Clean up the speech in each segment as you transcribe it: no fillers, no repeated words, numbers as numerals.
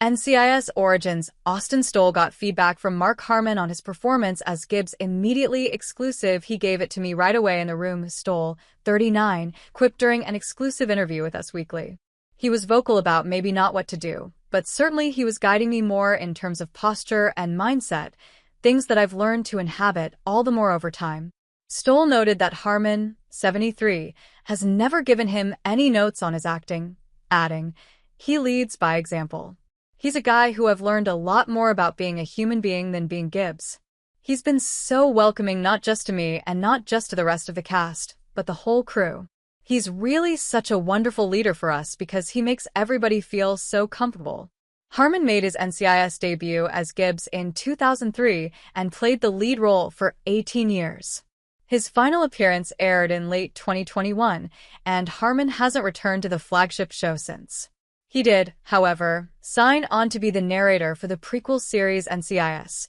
NCIS Origins. Austin Stowell got feedback from Mark Harmon on his performance as Gibbs. Immediately exclusive. He gave it to me right away in the room, Stowell, 39, quipped during an exclusive interview with Us Weekly. He was vocal about maybe not what to do, but certainly he was guiding me more in terms of posture and mindset, things that I've learned to inhabit all the more over time. Stowell noted that Harmon, 73, has never given him any notes on his acting, adding, "He leads by example. He's a guy who I've learned a lot more about being a human being than being Gibbs. He's been so welcoming, not just to me and not just to the rest of the cast, but the whole crew. He's really such a wonderful leader for us because he makes everybody feel so comfortable." Harmon made his NCIS debut as Gibbs in 2003 and played the lead role for 18 years. His final appearance aired in late 2021, and Harmon hasn't returned to the flagship show since. He did, however, sign on to be the narrator for the prequel series NCIS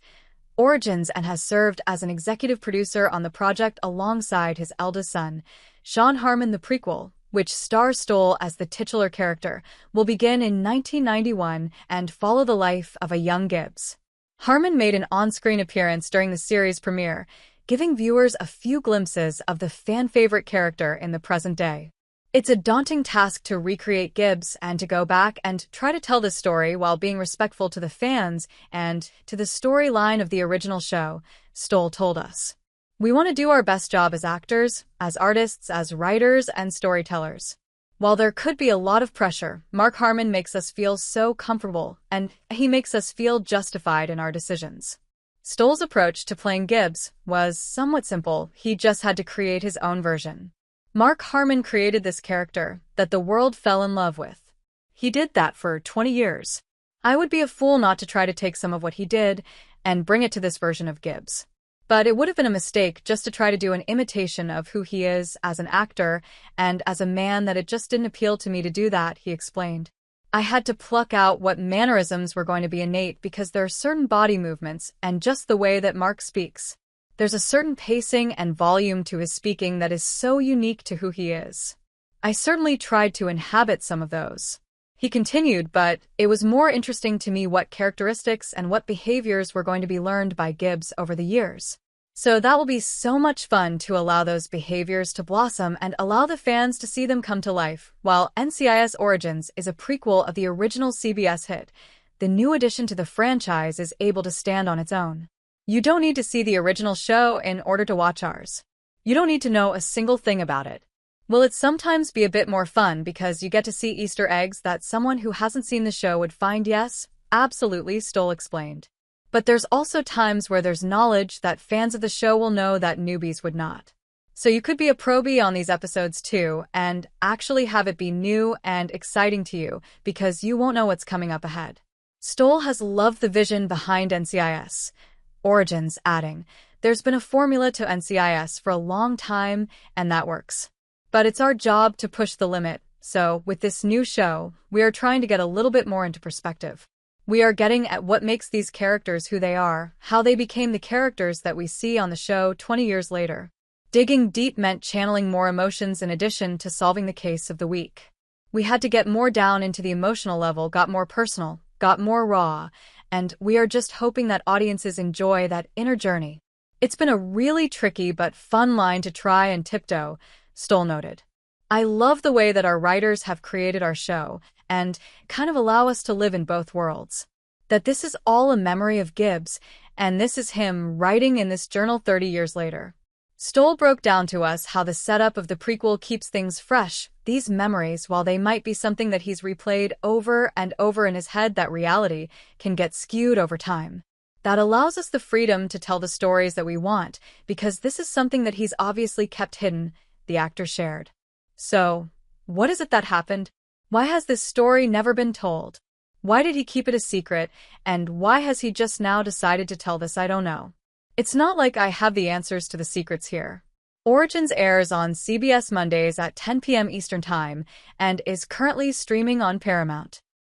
Origins and has served as an executive producer on the project alongside his eldest son. Sean Harmon. The prequel, which stars Stowell as the titular character, will begin in 1991 and follow the life of a young Gibbs. Harmon made an on-screen appearance during the series premiere, giving viewers a few glimpses of the fan-favorite character in the present day. It's a daunting task to recreate Gibbs and to go back and try to tell the story while being respectful to the fans and to the storyline of the original show, Stowell told us. "We want to do our best job as actors, as artists, as writers, and storytellers. While there could be a lot of pressure, Mark Harmon makes us feel so comfortable, and he makes us feel justified in our decisions." Stowell's approach to playing Gibbs was somewhat simple. He just had to create his own version. Mark Harmon created this character that the world fell in love with. He did that for 20 years. I would be a fool not to try to take some of what he did and bring it to this version of Gibbs. But it would have been a mistake just to try to do an imitation of who he is as an actor and as a man. That it just didn't appeal to me to do that, he explained. I had to pluck out what mannerisms were going to be innate because there are certain body movements and just the way that Mark speaks. There's a certain pacing and volume to his speaking that is so unique to who he is. I certainly tried to inhabit some of those. He continued, but it was more interesting to me what characteristics and what behaviors were going to be learned by Gibbs over the years. So that will be so much fun to allow those behaviors to blossom and allow the fans to see them come to life. While NCIS Origins is a prequel of the original CBS hit, the new addition to the franchise is able to stand on its own. You don't need to see the original show in order to watch ours. You don't need to know a single thing about it. Will it sometimes be a bit more fun because you get to see Easter eggs that someone who hasn't seen the show would find? Yes, absolutely, Stowell explained. But there's also times where there's knowledge that fans of the show will know that newbies would not. So you could be a probie on these episodes too and actually have it be new and exciting to you because you won't know what's coming up ahead. Stowell has loved the vision behind NCIS Origins, adding, "There's been a formula to NCIS for a long time, and that works. But it's our job to push the limit, so with this new show, we are trying to get a little bit more into perspective. We are getting at what makes these characters who they are, how they became the characters that we see on the show 20 years later. Digging deep meant channeling more emotions in addition to solving the case of the week. We had to get more down into the emotional level, got more personal, got more raw, and we are just hoping that audiences enjoy that inner journey. It's been a really tricky but fun line to try and tiptoe," Stowell noted. "I love the way that our writers have created our show and kind of allow us to live in both worlds. That this is all a memory of Gibbs, and this is him writing in this journal 30 years later." Stowell broke down to us how the setup of the prequel keeps things fresh. These memories, while they might be something that he's replayed over and over in his head, that reality can get skewed over time. That allows us the freedom to tell the stories that we want, because this is something that he's obviously kept hidden, the actor shared. So, what is it that happened? Why has this story never been told? Why did he keep it a secret, and why has he just now decided to tell this? I don't know. It's not like I have the answers to the secrets here. Origins airs on CBS Mondays at 10 p.m. Eastern Time and is currently streaming on Paramount.